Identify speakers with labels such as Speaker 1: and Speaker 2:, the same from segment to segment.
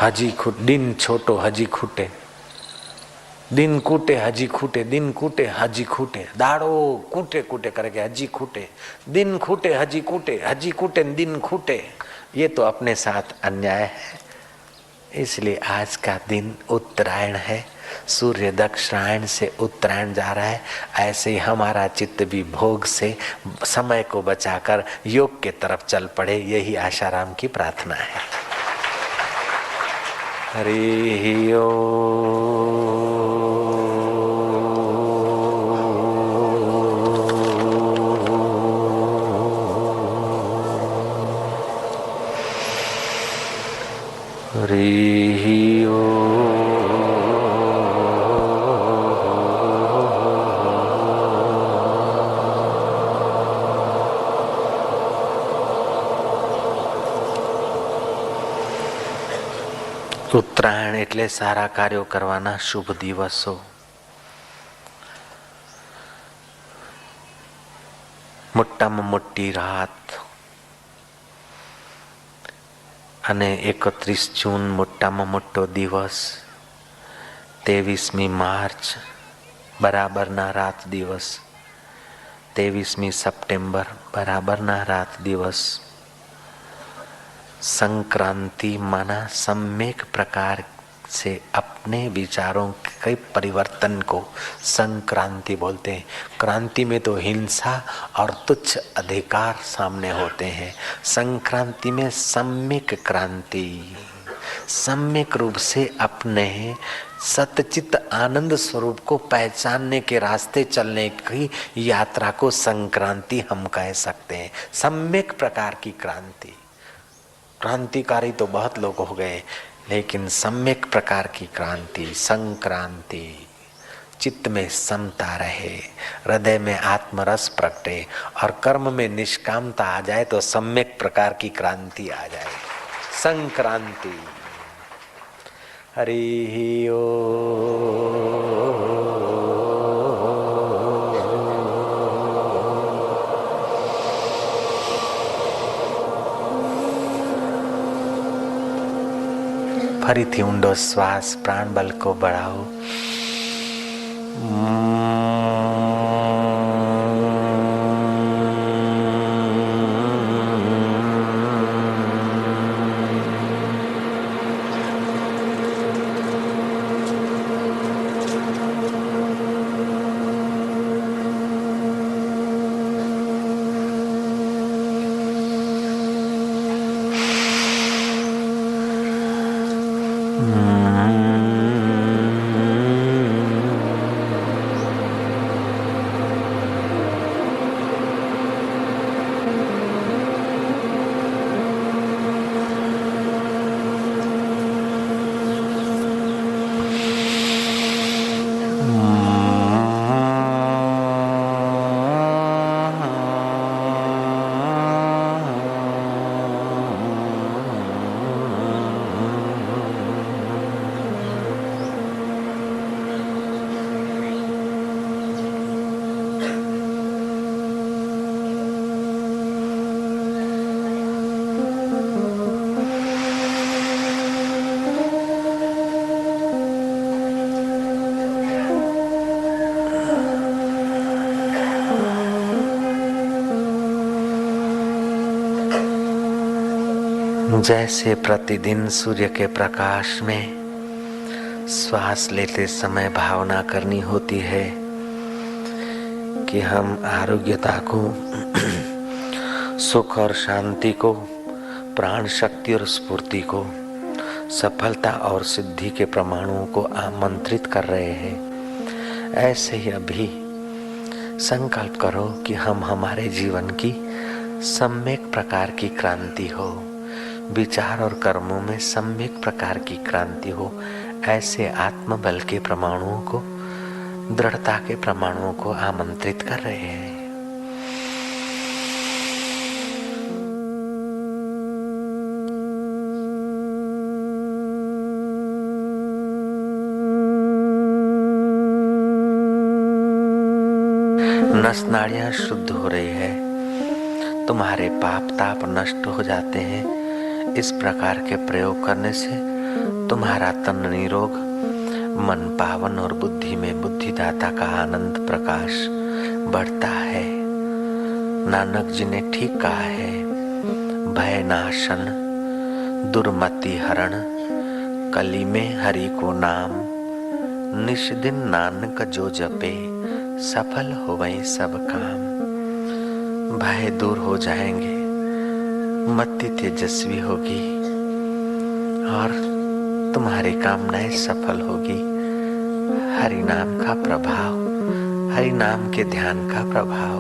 Speaker 1: हजी खूट दिन छोटो हजी खूटे, दिन कूटे हजी खूटे, दिन कूटे हजी खूटे, दाड़ो कूटे कूटे करके हजी खूटे, दिन खूटे हजी कूटे दिन खूटे। ये तो अपने साथ अन्याय है। इसलिए आज का दिन उत्तरायण है, सूर्य दक्षिणायन से उत्तरायण जा रहा है। ऐसे ही हमारा चित्त भी भोग से समय को बचाकर योग के तरफ चल पड़े, यही आशाराम की प्रार्थना है। हरि ओम। हरि ओम। ઉત્તરાયણ એટલે સારા કાર્યો કરવાના શુભ દિવસો। મોટામાં મોટી રાત અને 31 જૂન મોટામાં મોટો દિવસ, 23મી માર્ચ બરાબરના રાત દિવસ, 23મી સપ્ટેમ્બર બરાબરના રાત દિવસ, संक्रांति माना सम्यक प्रकार से अपने विचारों के परिवर्तन को संक्रांति बोलते हैं। क्रांति में तो हिंसा और तुच्छ अधिकार सामने होते हैं, संक्रांति में सम्यक क्रांति, सम्यक रूप से अपने सतचित आनंद स्वरूप को पहचानने के रास्ते चलने की यात्रा को संक्रांति हम कह सकते हैं। सम्यक प्रकार की क्रांति। क्रांतिकारी तो बहुत लोग हो गए, लेकिन सम्यक प्रकार की क्रांति संक्रांति, चित्त में समता रहे, हृदय में आत्मरस प्रगटे और कर्म में निष्कामता आ जाए तो सम्यक प्रकार की क्रांति आ जाए, संक्रांति। हरि ओम। ફરીથી ઊંડો શ્વાસ, પ્રાણ બલ को बढ़ाओ। जैसे प्रतिदिन सूर्य के प्रकाश में श्वास लेते समय भावना करनी होती है कि हम आरोग्यता को, सुख और शांति को, प्राण शक्ति और स्फूर्ति को, सफलता और सिद्धि के प्रमाणों को आमंत्रित कर रहे हैं, ऐसे ही अभी संकल्प करो कि हम हमारे जीवन की सम्यक प्रकार की क्रांति हो, विचार और कर्मों में सम्यक प्रकार की क्रांति हो। ऐसे आत्मबल के प्रमाणुओं को, दृढ़ता के प्रमाणुओं को आमंत्रित कर रहे हैं। नस नाड़ियां शुद्ध हो रही है, तुम्हारे पाप ताप नष्ट हो जाते हैं। इस प्रकार के प्रयोग करने से तुम्हारा तन निरोग, मन पावन और बुद्धि में बुद्धिदाता का आनंद प्रकाश बढ़ता है। नानक जी ने ठीक कहा है, भय नाशन दुर्मति हरण, कली में हरि को नाम, निश दिन नानक जो जपे, सफल होवै सब काम। भय दूर हो जाएंगे, मति तेजस्वी होगी और तुम्हारी कामनाएं सफल होगी। हरि नाम का प्रभाव, हरि नाम के ध्यान का प्रभाव,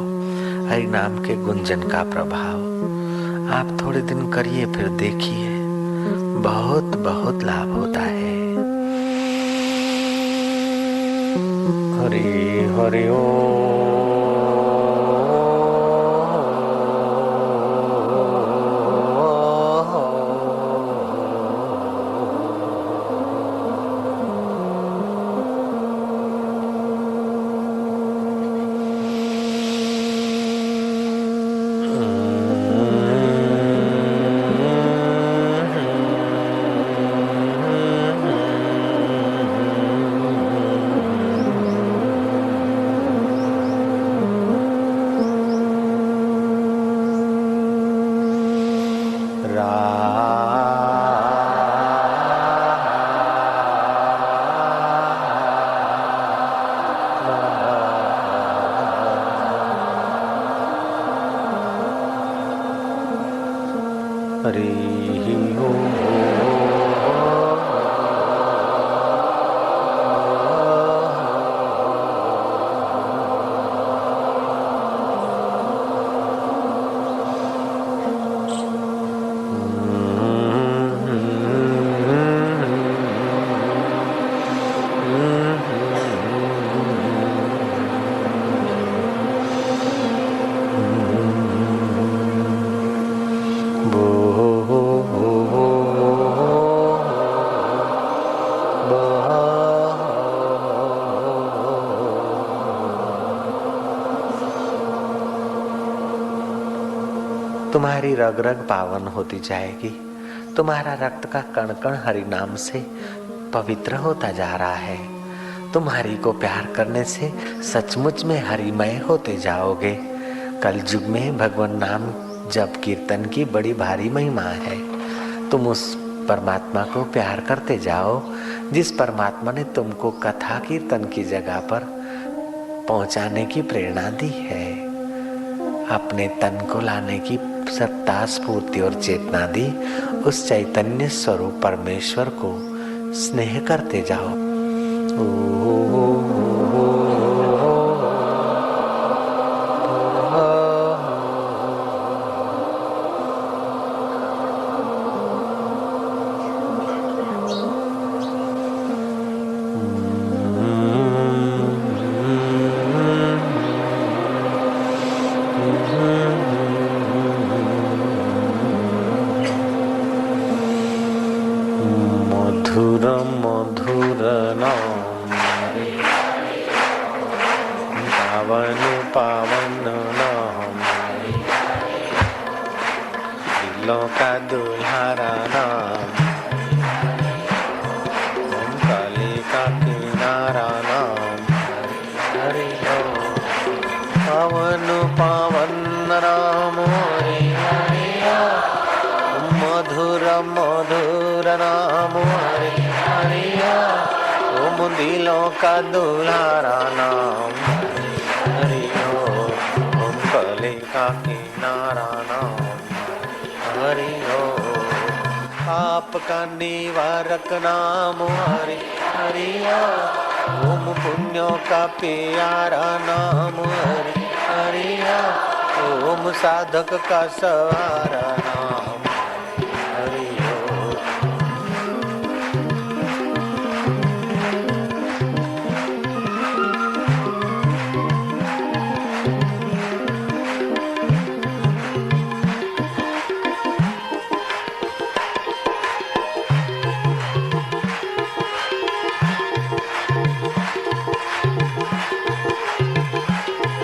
Speaker 1: हरि नाम के गुंजन का प्रभाव आप थोड़े दिन करिए, फिर देखिए बहुत बहुत लाभ होता है। हरि हरि ओम। हरि ओम। तुम्हारी रग रग पावन होती जाएगी। तुम्हारा रक्त का कण कण हरि नाम से पवित्र होता जा रहा है। तुम हरि को प्यार करने से सचमुच में हरिमय होते जाओगे। कलयुग में भगवान नाम जप कीर्तन की बड़ी भारी महिमा है। तुम उस परमात्मा को प्यार करते जाओ जिस परमात्मा ने तुमको कथा कीर्तन की जगह पर पहुंचाने की प्रेरणा दी है, अपने तन को लाने की सत्ता स्फूर्ति और चेतना दी। उस चैतन्य स्वरूप परमेश्वर को स्नेह करते जाओ। मधुर मधुर नाम, पावन पावन नाम, दिलों का दुल्हारा नाम, काली का किनारा नाम। हरि ओम। पावन पावन नाम हरि हरि ओम। मधुर मधुर नाम हरि हरि ओम। दिलों का दुल्हारा नाम हरि ओम। कली का किनारा नाम हरि ओम। पाप का निवारक नाम हरि हरि ओम। पुण्यों का प्यारा नाम हरि हरि ओम। साधक का सहारा नाम हरि ओम।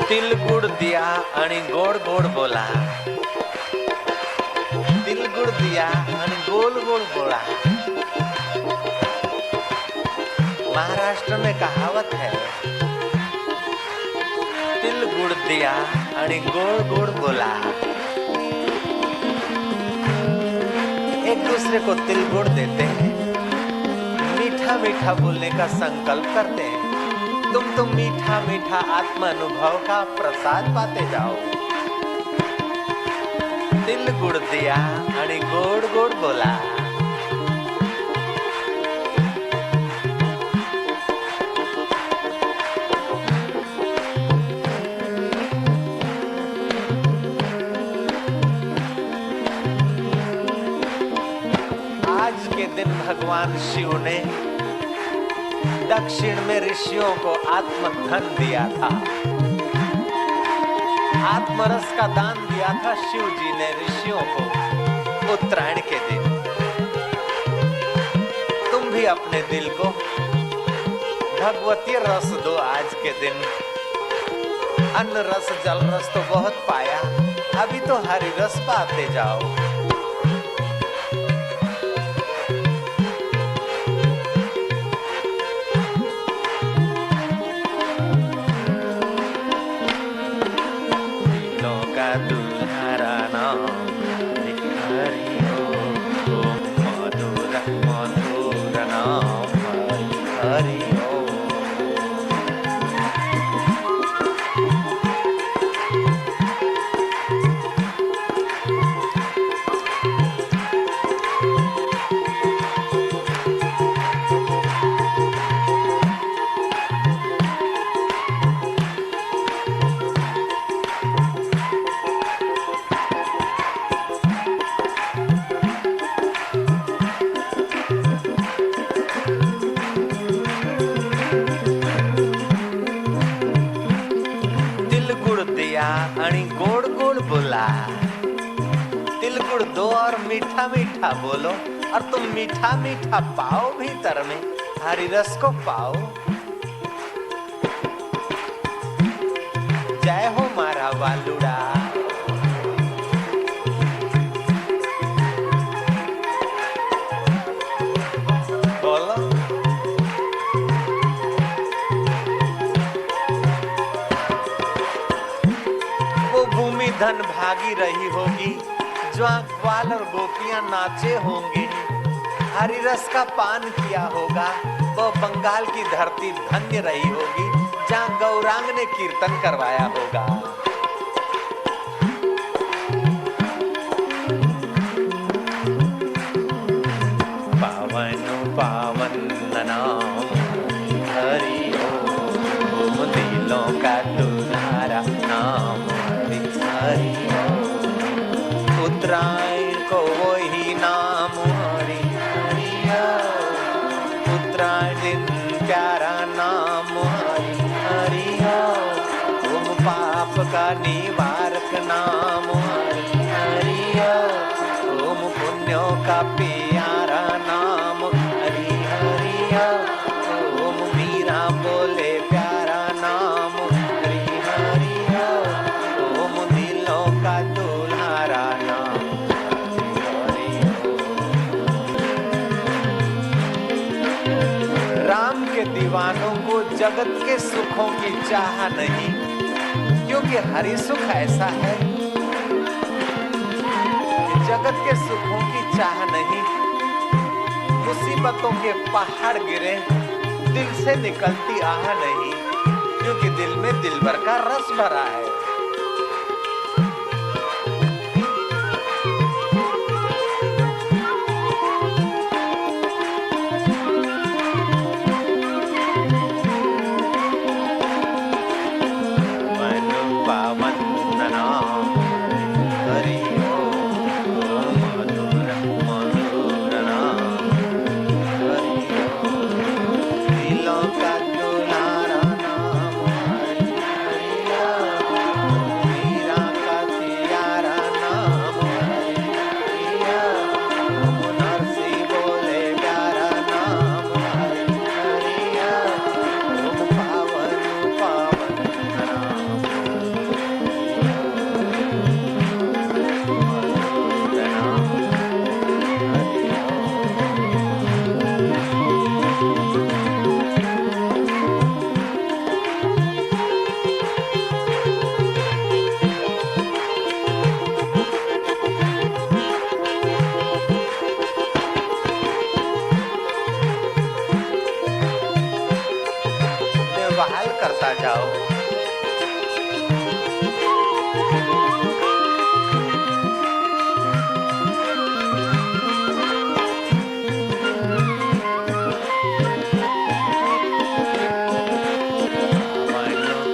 Speaker 1: तिल गुड़ दिया आणि गोड गोड बोला, तिल गुड़ दिया आणि गोल गोल बोला। महाराष्ट्र में कहावत है, तिल गुड़ दिया आणि गोड़ गोड़ बोला। एक दूसरे को तिल गुड़ देते हैं, मीठा मीठा बोलने का संकल्प करते हैं। तुम मीठा मीठा आत्म अनुभव का प्रसाद पाते जाओ। तिल गुड़ दिया आणि गोड़ गोड़ बोला। आज के दिन भगवान शिव ने दक्षिण में ऋषियों को आत्मधन दिया था, आत्मरस का दान दिया था शिव जी ने ऋषियों को उत्तरायण के दिन। तुम भी अपने दिल को भगवती रस दो आज के दिन। अन्न रस जल रस तो बहुत पाया, अभी तो हरि रस पाते जाओ। दुल्हारा नाम हरि ओम, मधुर मधुर नाम हरि ओम। आणि गोड़ गोड़ बोला। तिल गुड़ दो और मीठा मीठा बोलो, और तुम मीठा मीठा पाओ भीतर में, हरि रस को पाओ। जय हो मारा वालुड़ा। बोलो धन भागी रही होगी, जहाँ ग्वाल और गोपियां नाचे होंगे, हरि रस का पान किया होगा, वो बंगाल की धरती धन्य रही होगी, जहाँ गौरांग ने कीर्तन करवाया होगा। पावन पावन नाम हरि ओम, दिलों का दुल्हारा नाम हरि ओम। उत्तरायण को वही नाम हरि हरि ओम। उत्तरायण दिन प्यारा नाम हरि हरि ओम। पाप का निवारक नाम हरि हरि ओम। पुण्यों का प्यारा नाम हरि हरि ओम। मीरा बोले प्यारा नाम हरि हरि ओम। दिलों का दुल्हारा नाम हरि ओम। राम के दीवानों को जगत के सुखों की चाह नहीं, क्योंकि हरि सुख ऐसा है, जगत के सुखों की चाह नहीं। मुसीबतों के पहाड़ गिरे, दिल से निकलती आह नहीं, क्योंकि दिल में दिलबर का रस भरा है। करता जाओ।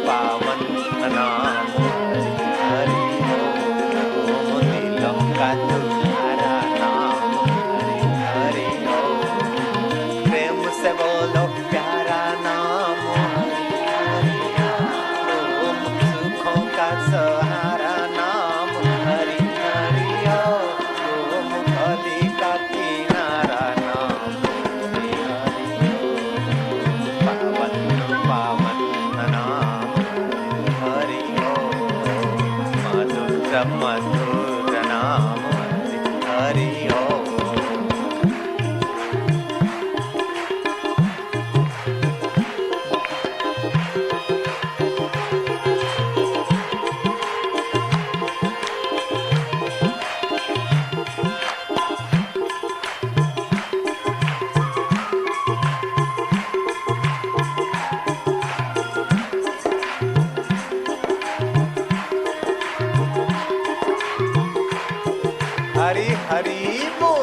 Speaker 1: पावन नाम हरि ओम, दिलों का तुम्हारा नाम हरि हरि ओम, प्रेम से बोलो प्यारा नाम हरि हरि ओम, सुखों का सहारा नाम हरि हरि ओम, गली का किनारा नाम हरि हरि ओम, पावन पावन नाम हरि ओम, मधुर मधुर नाम हरि ओम। हरि हरि बोल।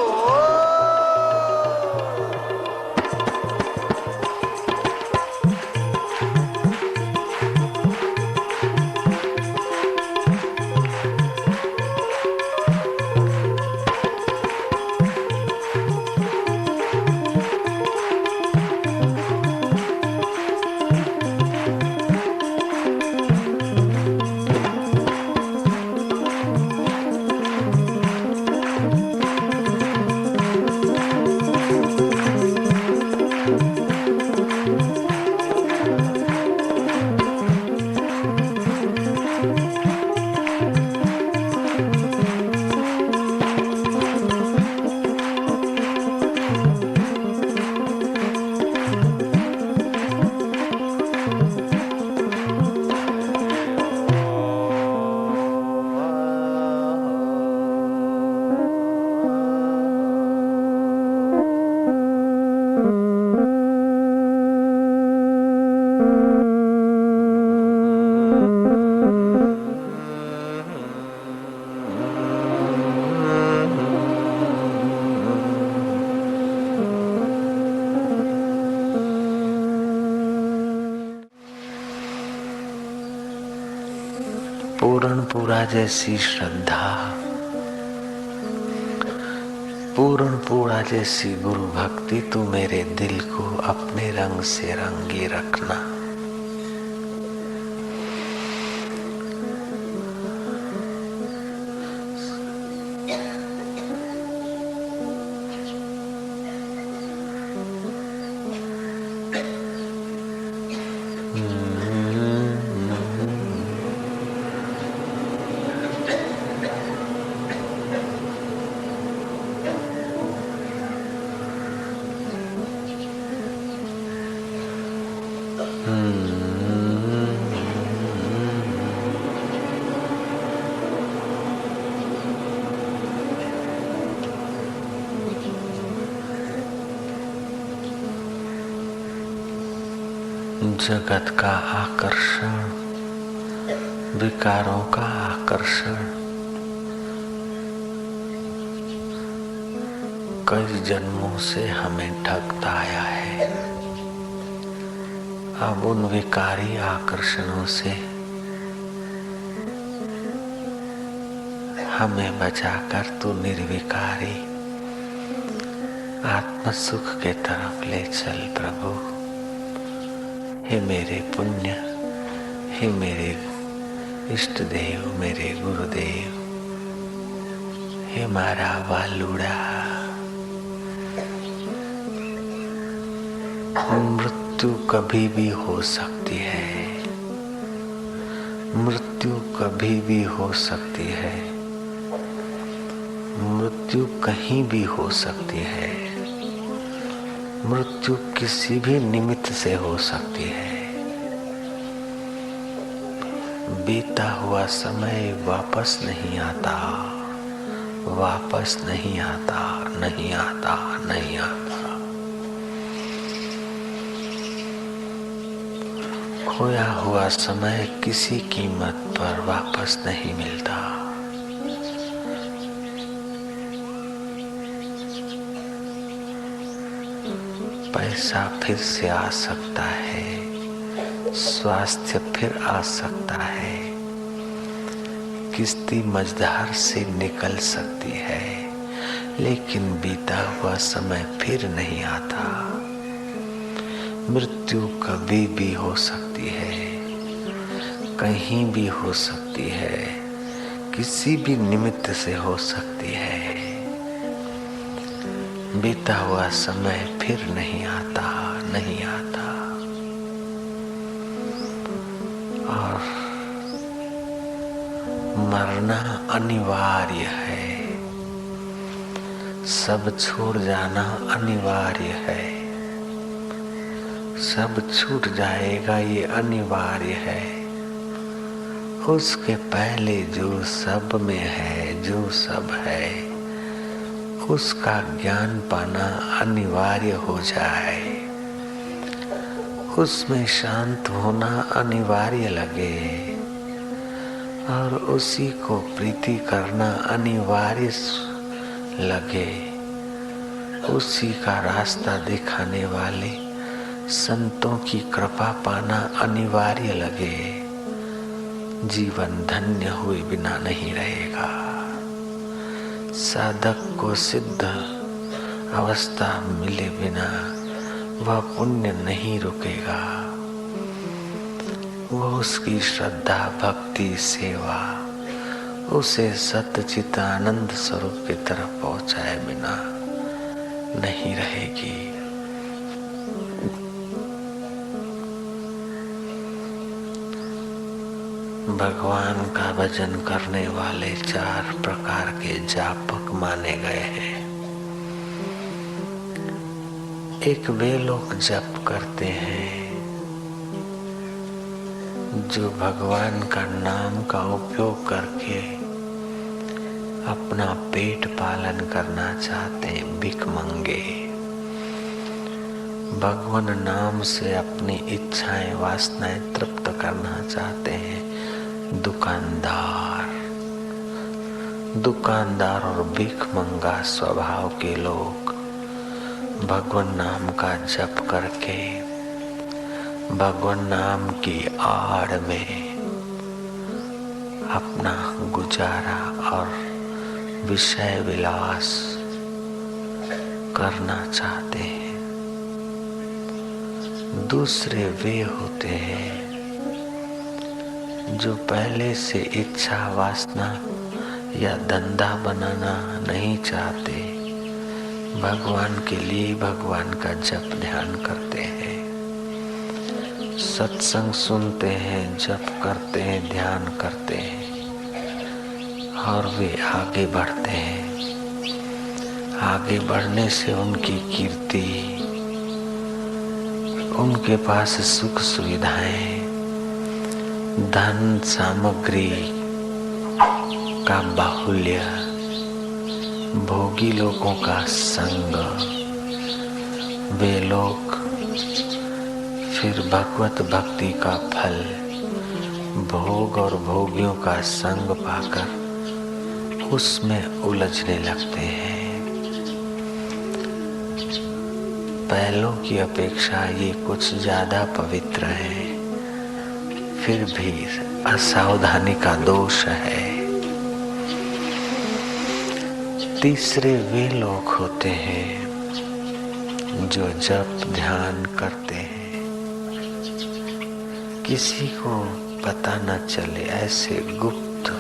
Speaker 1: पूरणपुरा जैसी श्रद्धा, पूरणपुरा जैसी गुरु भक्ति, तू मेरे दिल को अपने रंग से रंगी रखना। जगत का आकर्षण, विकारों का आकर्षण कई जन्मों से हमें ठगता आया है। अब उन विकारी आकर्षणों से हमें बचाकर तू निर्विकारी आत्म सुख के तरफ ले चल प्रभु। हे मेरे पुण्य, हे मेरे इष्ट देव, मेरे गुरुदेव, हे मारा वालुड़ा। मृत्यु कभी भी हो सकती है, मृत्यु कभी भी हो सकती है, मृत्यु कहीं भी हो सकती है, मृत्यु किसी भी निमित्त से हो सकती है। बीता हुआ समय वापस नहीं आता, वापस नहीं आता, नहीं आता, नहीं आता। खोया हुआ समय किसी कीमत पर वापस नहीं मिलता। पैसा फिर से आ सकता है, स्वास्थ्य फिर आ सकता है, किश्ती मझधार से निकल सकती है, लेकिन बीता हुआ समय फिर नहीं आता। मृत्यु कभी भी हो सकती है, कहीं भी हो सकती है, किसी भी निमित्त से हो सकती है। बीता हुआ समय फिर नहीं आता, नहीं आता। और मरना अनिवार्य है, सब छोड़ जाना अनिवार्य है, सब छूट जाएगा ये अनिवार्य है। उसके पहले जो सब में है, जो सब है, उसका ज्ञान पाना अनिवार्य हो जाए, उसमें शांत होना अनिवार्य लगे और उसी को प्रीति करना अनिवार्य लगे, उसी का रास्ता दिखाने वाले संतों की कृपा पाना अनिवार्य लगे, जीवन धन्य हुए बिना नहीं रहेगा। साधक को सिद्ध अवस्था मिले बिना वह पुण्य नहीं रुकेगा। वह उसकी श्रद्धा, भक्ति, सेवा उसे सच्चित आनंद स्वरूप की तरफ पहुंचाए बिना नहीं रहेगी। भगवान का भजन करने वाले 4 प्रकार के जापक माने गए हैं। एक वे लोग जप करते हैं जो भगवान का नाम का उपयोग करके अपना पेट पालन करना चाहते हैं, भिख मंगे। भगवान नाम से अपनी इच्छाएं, वासनाएं तृप्त करना चाहते हैं। दुकानदार और भीख मंगा स्वभाव के लोग भगवान नाम का जप करके भगवान नाम की आड़ में अपना गुजारा और विषय विलास करना चाहते हैं। दूसरे वे होते हैं जो पहले से इच्छा, वासना या धंधा बनाना नहीं चाहते, भगवान के लिए भगवान का जप ध्यान करते हैं, सत्संग सुनते हैं, जप करते हैं, ध्यान करते हैं और वे आगे बढ़ते हैं। आगे बढ़ने से उनकी कीर्ति, उनके पास सुख सुविधाएं, धन सामग्री का बाहुल्य, भोगी लोगों का संग, वे लोग फिर भगवत भक्ति का फल, भोग और भोगियों का संग पाकर उसमें उलझने लगते हैं। पहलों की अपेक्षा ये कुछ ज्यादा पवित्र है, फिर भी असावधानी का दोष है। तीसरे वे लोग होते हैं जो जप ध्यान करते हैं, किसी को पता न चले, ऐसे गुप्त,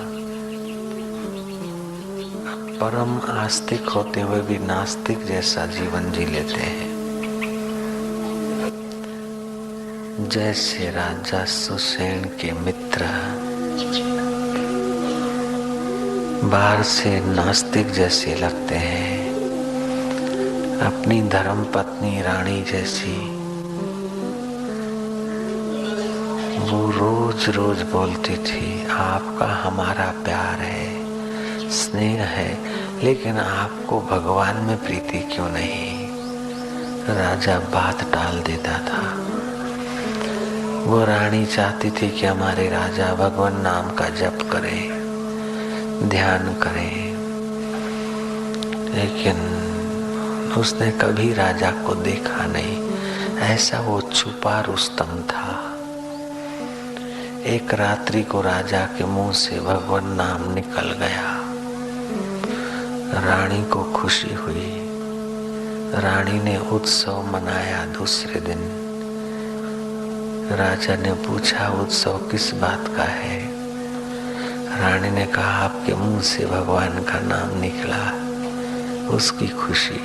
Speaker 1: परम आस्तिक होते हुए भी नास्तिक जैसा जीवन जी लेते हैं। जैसे राजा सुसेन के मित्र बाहर से नास्तिक जैसे लगते हैं, अपनी धर्म पत्नी रानी जैसी वो रोज रोज बोलती थी, आपका हमारा प्यार है, स्नेह है, लेकिन आपको भगवान में प्रीति क्यों नहीं? राजा बात टाल देता था। वो रानी चाहती थी कि हमारे राजा भगवान नाम का जप करे, ध्यान करे, लेकिन उसने कभी राजा को देखा नहीं। ऐसा वो छुपा रुस्तम था। एक रात्रि को राजा के मुंह से भगवान नाम निकल गया। रानी को खुशी हुई। रानी ने उत्सव मनाया। दूसरे दिन राजा ने पूछा, उत्सव किस बात का है? रानी ने कहा, आपके मुंह से भगवान का नाम निकला, उसकी खुशी।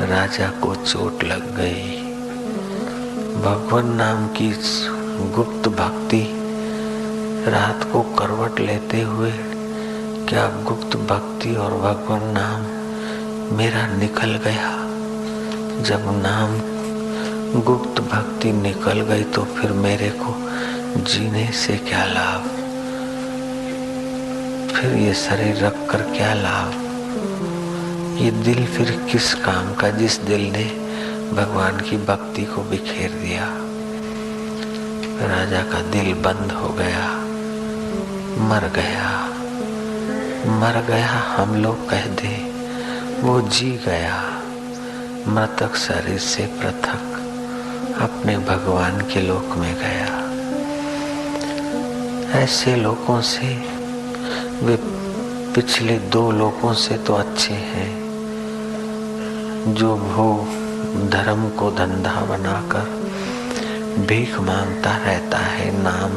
Speaker 1: राजा को चोट लग गई। भगवान नाम की गुप्त भक्ति रात को करवट लेते हुए, क्या गुप्त भक्ति और भगवान नाम मेरा निकल गया? जब नाम गुप्त भक्ति निकल गई तो फिर मेरे को जीने से क्या लाभ? फिर ये शरीर रख कर क्या लाभ? ये दिल फिर किस काम का, जिस दिल ने भगवान की भक्ति को बिखेर दिया। राजा का दिल बंद हो गया, मर गया। मर गया हम लोग कह दे, वो जी गया। मृतक शरीर से पृथक अपने भगवान के लोक में गया। ऐसे लोगों से, वे पिछले 2 लोकों से तो अच्छे हैं, जो वो धर्म को धंधा बनाकर भीख मांगता रहता है, नाम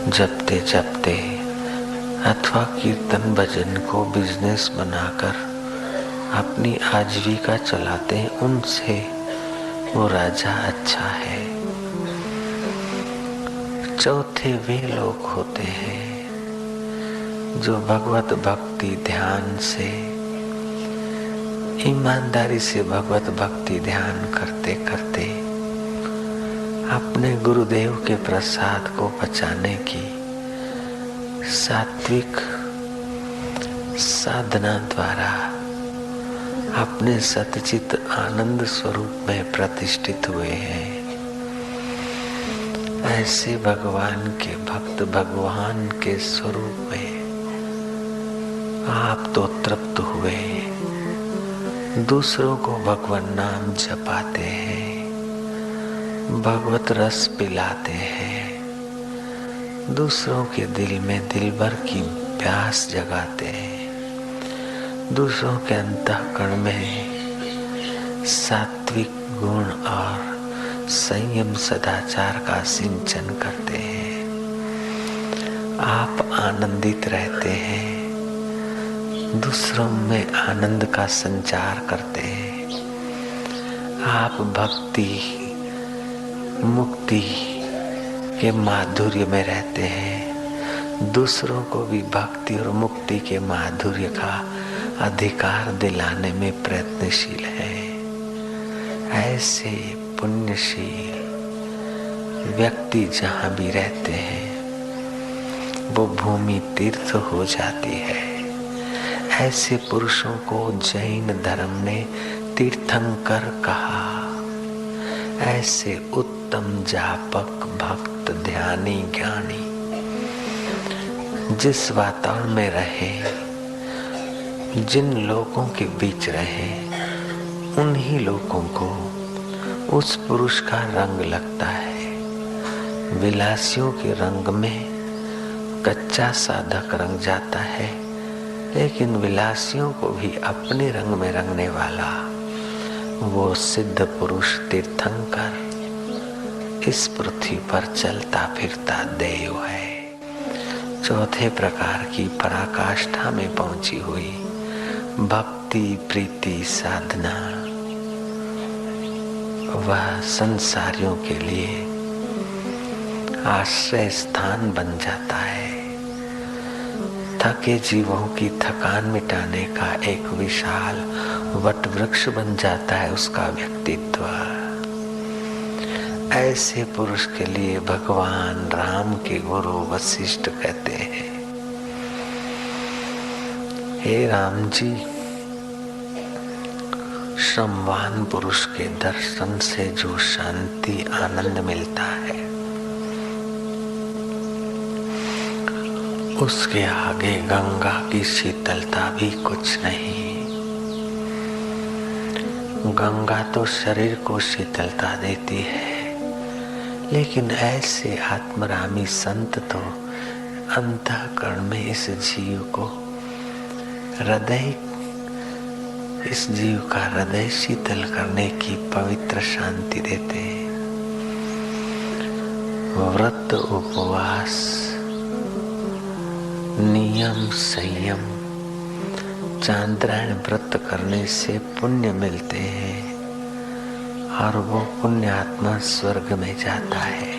Speaker 1: जपते जपते, अथवा कीर्तन भजन को बिजनेस बनाकर अपनी आजीविका चलाते हैं, उनसे वो राजा अच्छा है। चौथे वे लोग होते हैं जो भगवत भक्ति ध्यान से, ईमानदारी से भगवत भक्ति ध्यान करते करते अपने गुरुदेव के प्रसाद को बचाने की सात्विक साधना द्वारा अपने सतचित आनंद स्वरूप में प्रतिष्ठित हुए हैं। ऐसे भगवान के भक्त भगवान के स्वरूप में आप तो तृप्त हुए, दूसरों को भगवान नाम जपाते हैं, भगवत रस पिलाते हैं, दूसरों के दिल में दिलबर की प्यास जगाते हैं, दूसरों के अंतःकरण में सात्विक गुण और संयम सदाचार का सिंचन करते हैं। आप आनंदित रहते हैं, दूसरों में आनंद का संचार करते हैं। आप भक्ति मुक्ति के माधुर्य में रहते हैं, दूसरों को भी भक्ति और मुक्ति के माधुर्य का अधिकार दिलाने में प्रयत्नशील है। ऐसे पुण्यशील व्यक्ति जहाँ भी रहते हैं वो भूमि तीर्थ हो जाती है। ऐसे पुरुषों को जैन धर्म ने तीर्थंकर कहा। ऐसे उत्तम जापक भक्त ध्यानी ज्ञानी जिस वातावरण में रहे, जिन लोगों के बीच रहे, उन्हीं लोगों को उस पुरुष का रंग लगता है। विलासियों के रंग में कच्चा साधक रंग जाता है, लेकिन विलासियों को भी अपने रंग में रंगने वाला वो सिद्ध पुरुष तीर्थंकर इस पृथ्वी पर चलता फिरता देव है। चौथे प्रकार की पराकाष्ठा में पहुंची हुई भक्ति प्रीति साधना, वह संसारियों के लिए आश्रय स्थान बन जाता है। थके जीवों की थकान मिटाने का एक विशाल वट वृक्ष बन जाता है उसका व्यक्तित्व। ऐसे पुरुष के लिए भगवान राम के गुरु वशिष्ठ कहते हैं, हे राम जी, श्रमवान पुरुष के दर्शन से जो शांति आनंद मिलता है, उसके आगे गंगा की शीतलता भी कुछ नहीं। गंगा तो शरीर को शीतलता देती है, लेकिन ऐसे आत्मरामी संत तो अंतःकरण में इस जीव को इस जीव का हृदय शीतल करने की पवित्र शांति देते हैं। व्रत, उपवास, नियम, संयम, चांद्रायण व्रत करने से पुण्य मिलते हैं और वो पुण्य आत्मा स्वर्ग में जाता है।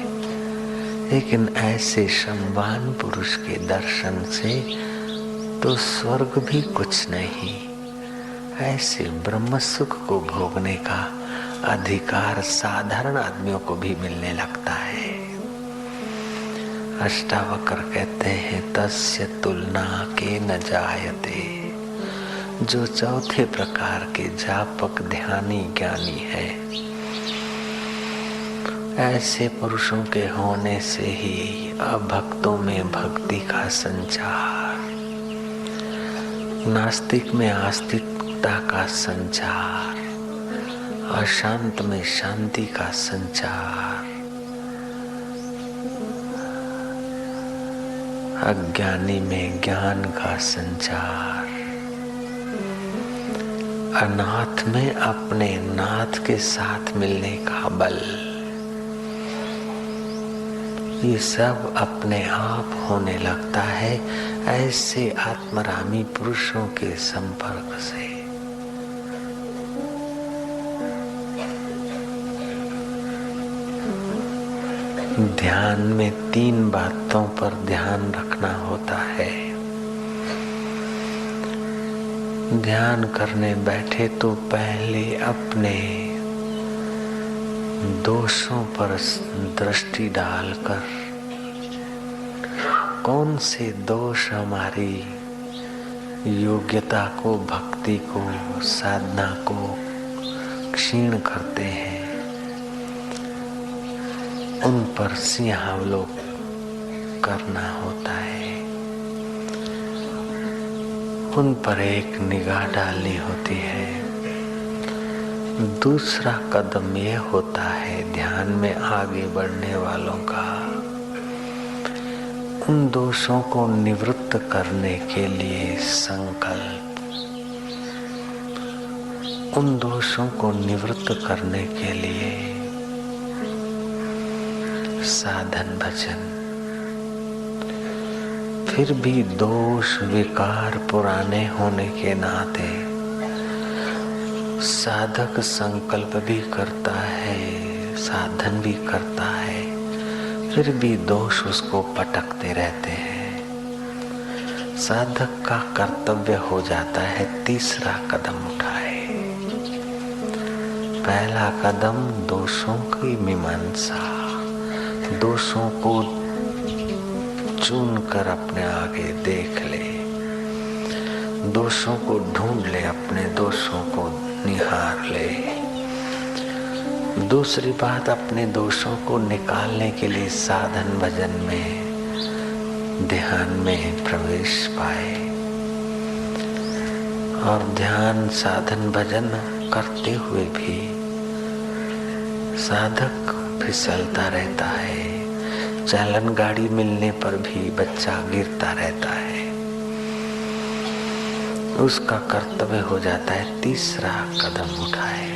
Speaker 1: लेकिन ऐसे श्रमवान पुरुष के दर्शन से तो स्वर्ग भी कुछ नहीं, ऐसे ब्रह्म सुख को भोगने का अधिकार साधारण आदमियों को भी मिलने लगता है। अष्टावक्र कहते हैं तस्य तुलना के न जायते, जो चौथे प्रकार के जापक ध्यानी ज्ञानी है, ऐसे पुरुषों के होने से ही अभक्तों में भक्ति का संचार, नास्तिक में आस्तिकता का संचार, अशांत में शांति का संचार, अज्ञानी में ज्ञान का संचार, अनाथ में अपने नाथ के साथ मिलने का बल, ये सब अपने आप होने लगता है ऐसे आत्मरामी पुरुषों के संपर्क से। ध्यान में 3 बातों पर ध्यान रखना होता है। ध्यान करने बैठे तो पहले अपने दोषों पर दृष्टि डालकर कौन से दोष हमारी योग्यता को, भक्ति को, साधना को क्षीण करते हैं, उन पर सिंहावलोकन करना होता है, उन पर एक निगाह डालनी होती है। दूसरा कदम यह होता है ध्यान में आगे बढ़ने वालों का, उन दोषों को निवृत्त करने के लिए संकल्प, उन दोषों को निवृत्त करने के लिए साधन भजन। फिर भी दोष विकार पुराने होने के नाते साधक संकल्प भी करता है, साधन भी करता है, फिर भी दोष उसको पटकते रहते हैं। साधक का कर्तव्य हो जाता है तीसरा कदम उठाए। पहला कदम दोषों की मीमांसा, दोषों को चुन कर अपने आगे देख ले, दोषों को ढूंढ ले, अपने दोषों को निहार ले। दूसरी बात, अपने दोषों को निकालने के लिए साधन भजन में, ध्यान में प्रवेश पाए। और ध्यान साधन भजन करते हुए भी साधक फिसलता रहता है, चालन गाड़ी मिलने पर भी बच्चा गिरता रहता है। उसका कर्तव्य हो जाता है तीसरा कदम उठाए।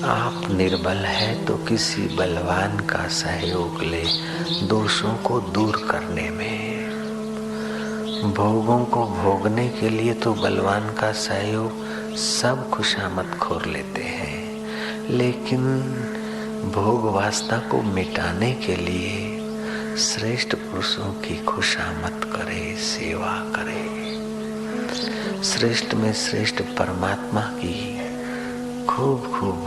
Speaker 1: आप निर्बल है तो किसी बलवान का सहयोग ले दोषों को दूर करने में। भोगों को भोगने के लिए तो बलवान का सहयोग सब खुशामद खोर लेते हैं, लेकिन भोग वासना को मिटाने के लिए श्रेष्ठ पुरुषों की खुशामद करे, सेवा करे, श्रेष्ठ में श्रेष्ठ परमात्मा की खूब खूब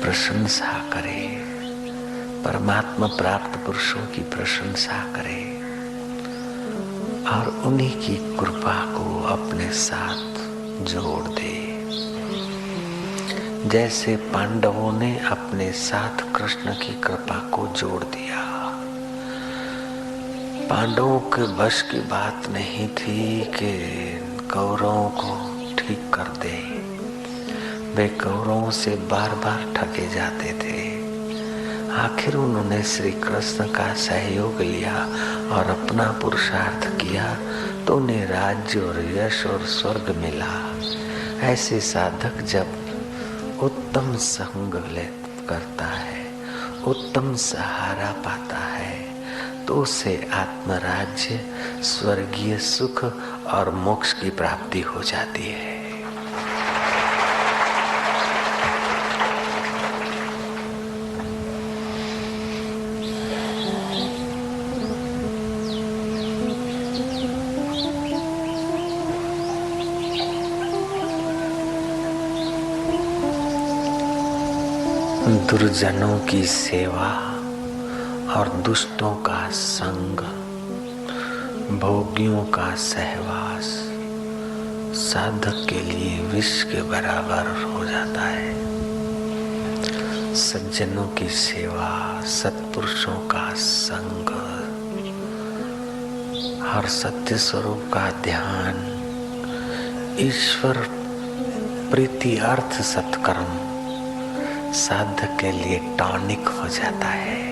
Speaker 1: प्रशंसा करे, परमात्मा प्राप्त पुरुषों की प्रशंसा करे और उन्हीं की कृपा को अपने साथ जोड़ दे। जैसे पांडवों ने अपने साथ कृष्ण की कृपा को जोड़ दिया। पांडवों के बस की बात नहीं थी कि कौरवों को ठीक कर दे। वे कौरवों से बार बार ठगे जाते थे। आखिर उन्होंने श्री कृष्ण का सहयोग लिया और अपना पुरुषार्थ किया तो उन्हें राज्य और यश और स्वर्ग मिला। ऐसे साधक जब उत्तम संग करता है, उत्तम सहारा पाता है, तो उसे आत्मराज्य, स्वर्गीय सुख और मोक्ष की प्राप्ति हो जाती है। दुर्जनों की सेवा और दुष्टों का संग, भोगियों का सहवास साधक के लिए विष के बराबर हो जाता है। सज्जनों की सेवा, सत्पुरुषों का संग और सत्य स्वरूप का ध्यान, ईश्वर प्रीति अर्थ सत्कर्म साधक के लिए टॉनिक हो जाता है।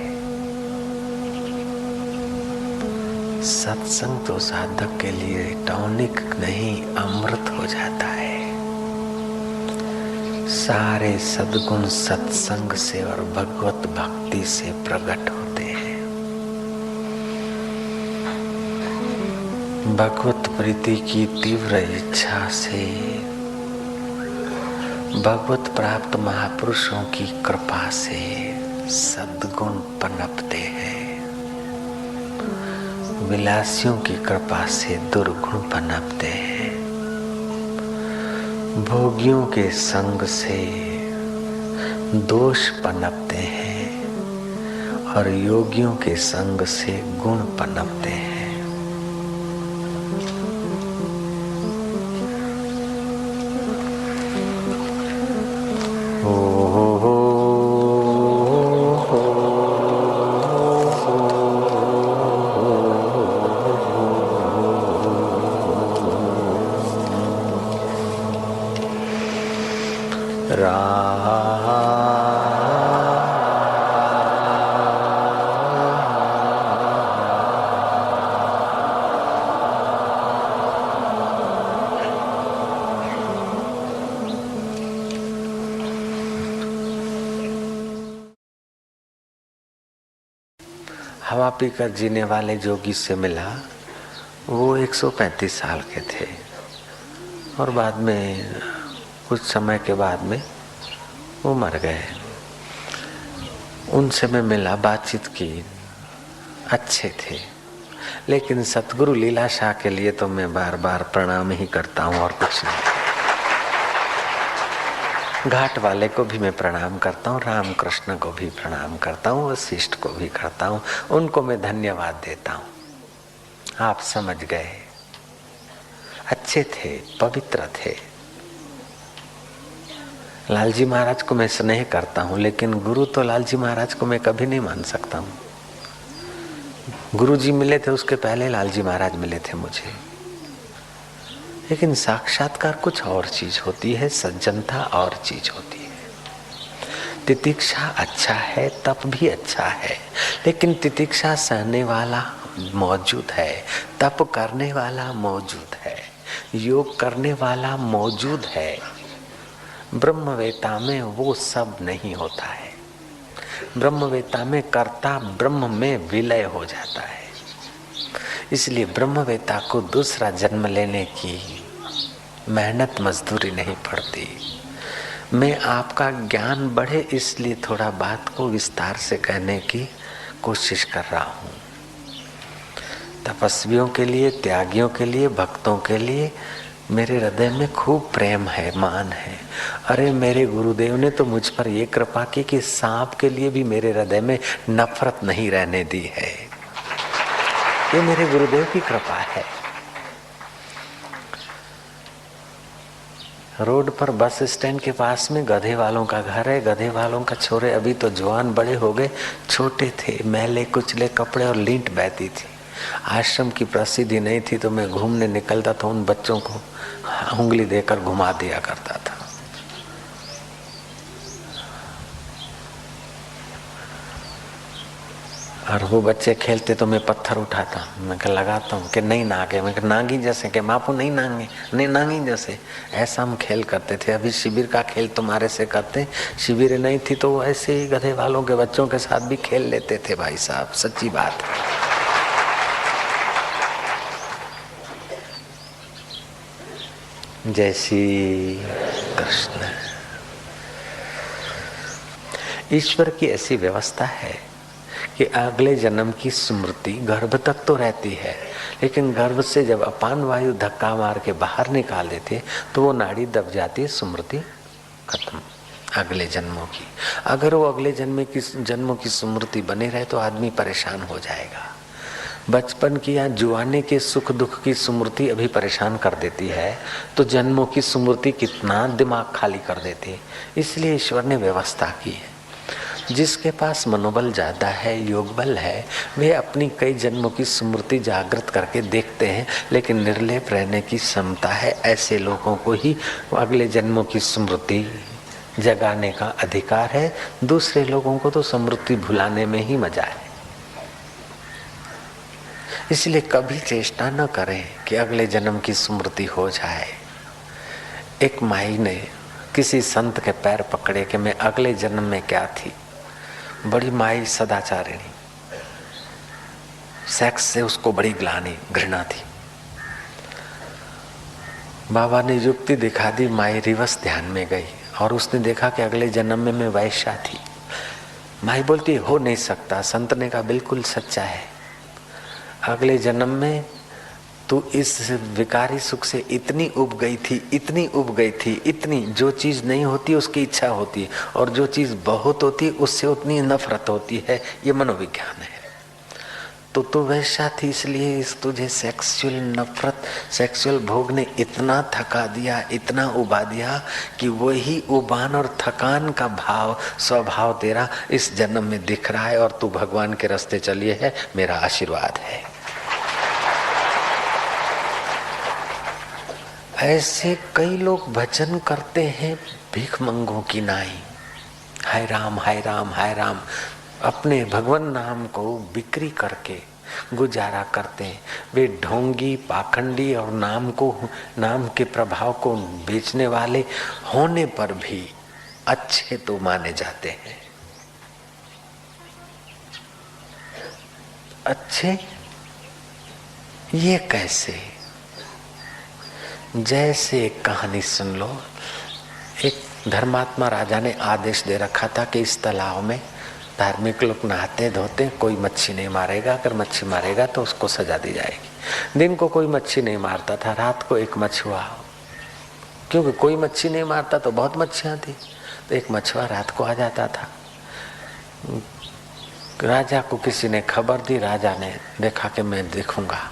Speaker 1: सत्संग तो साधक के लिए टॉनिक नहीं, अमृत हो जाता है। सारे सद्गुण सत्संग से और भगवत भक्ति से प्रकट होते हैं। भगवत प्रीति की तीव्र इच्छा से भगवत प्राप्त महापुरुषों की कृपा से सद्गुण पनपते हैं। विलासियों की कृपा से दुर्गुण पनपते हैं। भोगियों के संग से दोष पनपते हैं और योगियों के संग से गुण पनपते हैं। हवा पीकर जीने वाले जोगी से मिला। वो 135 साल के थे और बाद में कुछ समय के बाद में वो मर गए। उनसे मैं मिला, बातचीत की, अच्छे थे। लेकिन सतगुरु लीलाशाह के लिए तो मैं बार बार प्रणाम ही करता हूँ और कुछ नहीं। घाट वाले को भी मैं प्रणाम करता हूँ, रामकृष्ण को भी प्रणाम करता हूँ, वशिष्ठ को भी करता हूँ। उनको मैं धन्यवाद देता हूँ। आप समझ गए, अच्छे थे, पवित्र थे। लालजी महाराज को मैं स्नेह करता हूँ, लेकिन गुरु तो लालजी महाराज को मैं कभी नहीं मान सकता हूँ। गुरु जी मिले थे, उसके पहले लालजी महाराज मिले थे मुझे। लेकिन साक्षात्कार कुछ और चीज होती है, सज्जनता और चीज होती है। तितिक्षा अच्छा है, तप भी अच्छा है, लेकिन तितिक्षा सहने वाला मौजूद है, तप करने वाला मौजूद है, योग करने वाला मौजूद है। ब्रह्मवेता में वो सब नहीं होता है। ब्रह्मवेता में कर्ता ब्रह्म में विलय हो जाता है। इसलिए ब्रह्मवेता को दूसरा जन्म लेने की मेहनत मजदूरी नहीं पड़ती। मैं आपका ज्ञान बढ़े इसलिए थोड़ा बात को विस्तार से कहने की कोशिश कर रहा हूँ। तपस्वियों के लिए, त्यागियों के लिए, भक्तों के लिए मेरे हृदय में खूब प्रेम है, मान है। अरे मेरे गुरुदेव ने तो मुझ पर ये कृपा की कि सांप के लिए भी मेरे हृदय में नफरत नहीं रहने दी है। ये मेरे गुरुदेव की कृपा है। रोड पर बस स्टैंड के पास में गधे वालों का घर है। गधे वालों का छोरे अभी तो जवान बड़े हो गए, छोटे थे, मैले कुचले कपड़े और लींट बहती थी। आश्रम की प्रसिद्धि नहीं थी तो मैं घूमने निकलता था, उन बच्चों को उंगली देकर घुमा दिया करता था। और वो बच्चे खेलते तो मैं पत्थर उठाता, मैं कह लगाता हूँ कि नहीं नागे, मैं कह नागी जैसे, कि मापू नहीं नांगे, नहीं नांगी जैसे। ऐसा हम खेल करते थे। अभी शिविर का खेल तुम्हारे से करते, शिविर नहीं थी तो ऐसे ही गधे वालों के बच्चों के साथ भी खेल लेते थे भाई साहब, सच्ची बात है। जय श्री कृष्ण। ईश्वर की ऐसी व्यवस्था है कि अगले जन्म की स्मृति गर्भ तक तो रहती है, लेकिन गर्भ से जब अपान वायु धक्का मार के बाहर निकाल देते तो वो नाड़ी दब जाती है, स्मृति खत्म अगले जन्मों की। अगर वो अगले जन्मों की स्मृति बनी रहे तो आदमी परेशान हो जाएगा। बचपन की या जुआने के सुख दुख की स्मृति अभी परेशान कर देती है, तो जन्मों की स्मृति कितना दिमाग खाली कर देती है। इसलिए ईश्वर ने व्यवस्था की है। जिसके पास मनोबल ज्यादा है, योग बल है, वे अपनी कई जन्मों की स्मृति जागृत करके देखते हैं, लेकिन निर्लेप रहने की क्षमता है ऐसे लोगों को ही अगले जन्मों की स्मृति जगाने का अधिकार है। दूसरे लोगों को तो स्मृति भुलाने में ही मजा है। इसलिए कभी चेष्टा न करें कि अगले जन्म की स्मृति हो जाए। एक माई ने किसी संत के पैर पकड़े कि मैं अगले जन्म में क्या थी। बड़ी माई सदाचारिणी, सेक्स से उसको बड़ी ग्लानि घृणा थी। बाबा ने युक्ति दिखा दी, माई रिवर्स ध्यान में गई और उसने देखा कि अगले जन्म में मैं वैश्या थी। माई बोलती हो नहीं सकता। संत ने कहा बिल्कुल सच्चा है। अगले जन्म में तू इस विकारी सुख से इतनी उब गई थी, इतनी उब गई थी, इतनी, जो चीज नहीं होती उसकी इच्छा होती है, और जो चीज बहुत होती है उससे उतनी नफरत होती है। ये मनोविज्ञान है। तो तू वैसा थी, इसलिए तुझे सेक्सुअल नफरत, सेक्सुअल भोग ने इतना थका दिया, इतना उबा दिया कि वही उबान और थकान का भाव, स्वभाव तेरा इस जन्म में दिख रहा है और तू भगवान के रास्ते चलिए है। मेरा आशीर्वाद है। ऐसे कई लोग भजन करते हैं भीख मंगों की नाई, हाय राम हाय राम हाय राम, अपने भगवान नाम को बिक्री करके गुजारा करते हैं। वे ढोंगी, पाखंडी और नाम के प्रभाव को बेचने वाले होने पर भी अच्छे तो माने जाते हैं। अच्छे ये कैसे? जैसे एक कहानी सुन लो। एक धर्मात्मा राजा ने आदेश दे रखा था कि इस तालाब में धार्मिक लोग नहाते धोते, कोई मच्छी नहीं मारेगा, अगर मच्छी मारेगा तो उसको सजा दी जाएगी। दिन को कोई मच्छी नहीं मारता था, रात को एक मछुआ, क्योंकि कोई मच्छी नहीं मारता तो बहुत मच्छियां थी, तो एक मछुआ रात को आ जाता था। राजा को किसी ने खबर दी, राजा ने देखा कि मैं देखूंगा।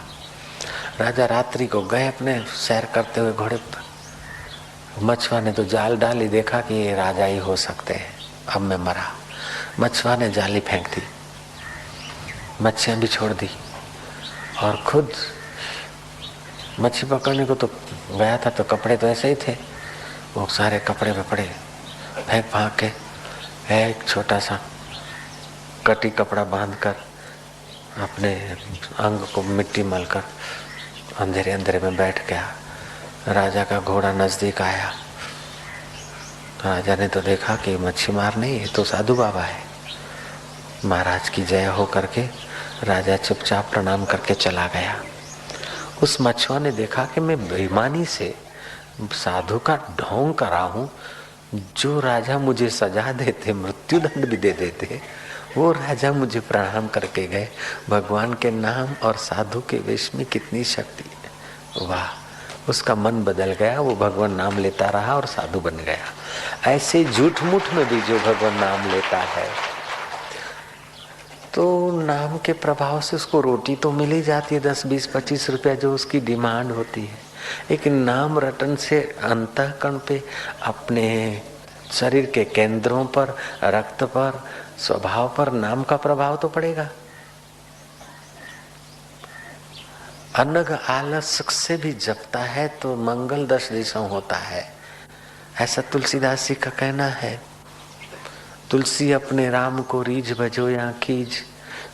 Speaker 1: राजा रात्रि को गए अपने सैर करते हुए घोड़े पर। मछुआ ने तो जाल डाली, देखा कि ये राजा ही हो सकते हैं, अब मैं मरा। मछुआ ने जाली फेंक दी, मच्छियां भी छोड़ दी और खुद मच्छी पकड़ने को तो गया था, तो कपड़े तो ऐसे ही थे, वो सारे कपड़े वपड़े फेंक फांक के एक छोटा सा कटी कपड़ा बांधकर अपने अंग को मिट्टी मलकर अंधेरे अंधेरे में बैठ गया। राजा का घोड़ा नजदीक आया। राजा ने तो देखा कि मच्छी मार नहीं, ये तो साधु बाबा है। महाराज की जय हो करके राजा चुपचाप प्रणाम करके चला गया। उस मछुआ ने देखा कि मैं बेईमानी से साधु का ढोंग करा हूँ। जो राजा मुझे सजा देते, मृत्यु दंड भी दे देते, वो राजा मुझे प्रणाम करके गए। भगवान के नाम और साधु के वेश में कितनी शक्ति है। वाह! उसका मन बदल गया, वो भगवान नाम लेता रहा और साधु बन गया। ऐसे झूठ मूठ में भी जो भगवान नाम लेता है तो नाम के प्रभाव से उसको रोटी तो मिल ही जाती है, 10, 20, 25 रुपया जो उसकी डिमांड होती है। लेकिन नाम रटन से अंतःकरण पे, अपने शरीर के केंद्रों पर, रक्त पर, स्वभाव पर नाम का प्रभाव तो पड़ेगा। अनग आलस से भी जपता है तो मंगल 10 दिशाओं होता है, ऐसा तुलसीदास जी का कहना है। तुलसी अपने राम को रीझ बजोया कीज,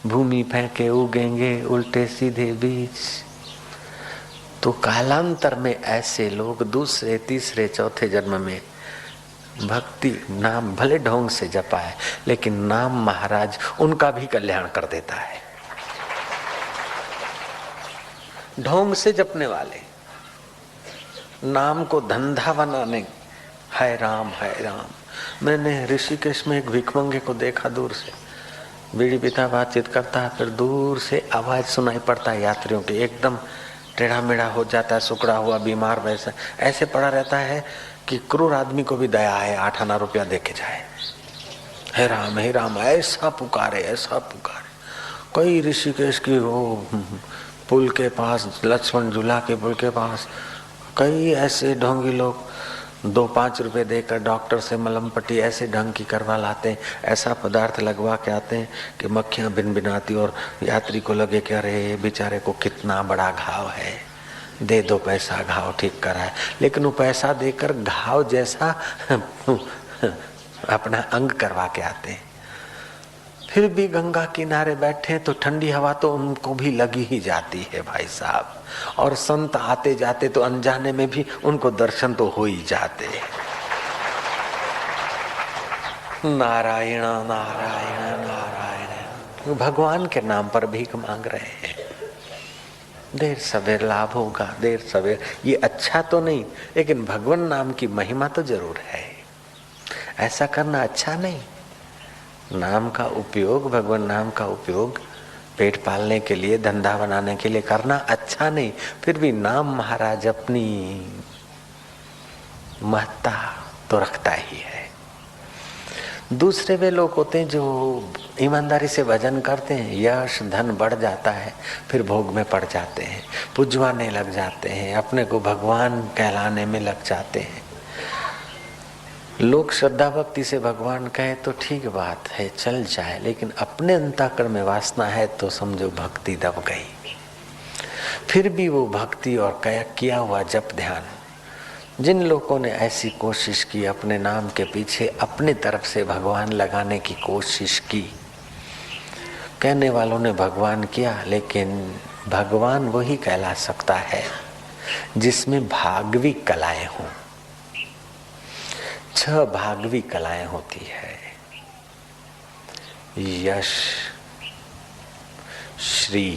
Speaker 1: भूमि फेंके उगेंगे उल्टे सीधे बीज। तो कालांतर में ऐसे लोग दूसरे तीसरे चौथे जन्म में भक्ति नाम भले ढोंग से जपा है, लेकिन नाम महाराज उनका भी कल्याण कर देता है। ढोंग से जपने वाले नाम को धंधा बनाने, है राम है राम। मैंने ऋषिकेश में एक भिखमंगे को देखा दूर से, बीड़ी पीता बातचीत करता है, फिर दूर से आवाज सुनाई पड़ता है यात्रियों की, एकदम टेढ़ा मेढ़ा हो जाता है, सुकड़ा हुआ बीमार वैसा ऐसे पड़ा रहता है कि क्रूर आदमी को भी दया है, 8 आना रुपया दे के जाए। हे राम ऐसा पुकारे ऐसा पुकारे। कई ऋषिकेश की वो पुल के पास, लक्ष्मण झूला के पुल के पास कई ऐसे ढोंगी लोग 2-5 रुपए देकर डॉक्टर से मलम पट्टी ऐसे ढंग की करवा लाते हैं, ऐसा पदार्थ लगवा के आते हैं कि मक्खियां भिनभिनाती और यात्री को लगे कि अरे बेचारे को कितना बड़ा घाव है, दे दो पैसा घाव ठीक करा है। लेकिन वो पैसा देकर घाव जैसा अपना अंग करवा के आते हैं। फिर भी गंगा किनारे बैठे तो ठंडी हवा तो उनको भी लगी ही जाती है भाई साहब, और संत आते जाते तो अनजाने में भी उनको दर्शन तो हो ही जाते हैं। नारायण नारायण नारायण, भगवान के नाम पर भीख मांग रहे हैं। देर सवेर लाभ होगा, देर सवेर, ये अच्छा तो नहीं, लेकिन भगवान नाम की महिमा तो जरूर है। ऐसा करना अच्छा नहीं। नाम का उपयोग, भगवान नाम का उपयोग पेट पालने के लिए, धंधा बनाने के लिए करना अच्छा नहीं। फिर भी नाम महाराज अपनी महत्ता तो रखता ही है। दूसरे वे लोग होते हैं जो ईमानदारी से भजन करते हैं, यश धन बढ़ जाता है, फिर भोग में पड़ जाते हैं, पुजवाने लग जाते हैं, अपने को भगवान कहलाने में लग जाते हैं। लोग श्रद्धा भक्ति से भगवान कहे तो ठीक बात है, चल जाए, लेकिन अपने अंतःकरण में वासना है तो समझो भक्ति दब गई। फिर भी वो भक्ति और किया हुआ जप ध्यान, जिन लोगों ने ऐसी कोशिश की, अपने नाम के पीछे अपने तरफ से भगवान लगाने की कोशिश की, कहने वालों ने भगवान किया, लेकिन भगवान वही कहला सकता है जिसमें भागवी कलाएं हों। 6 भागवी कलाएं होती है, यश, श्री,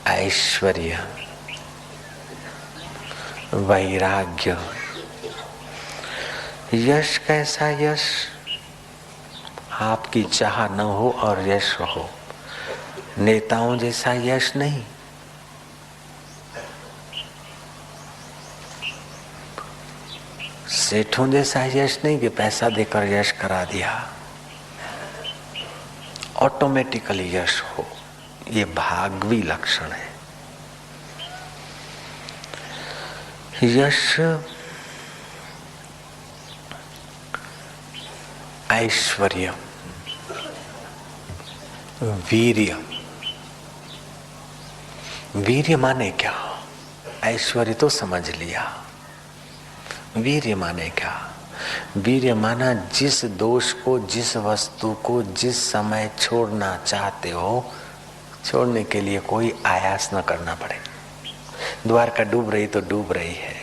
Speaker 1: ऐश्वर्य, वैराग्य। यश कैसा यश? आपकी चाह न हो और यश हो, नेताओं जैसा यश नहीं, सेठों जैसा यश नहीं कि पैसा देकर यश करा दिया, ऑटोमेटिकली यश हो। ये भागवी लक्षण है। यश, ऐश्वर्य, वीर्य। वीर्य माने क्या? ऐश्वर्य तो समझ लिया, वीर्य माने क्या? वीर्य माना जिस दोष को, जिस वस्तु को जिस समय छोड़ना चाहते हो, छोड़ने के लिए कोई आयास न करना पड़े। द्वारका डूब रही तो डूब रही है,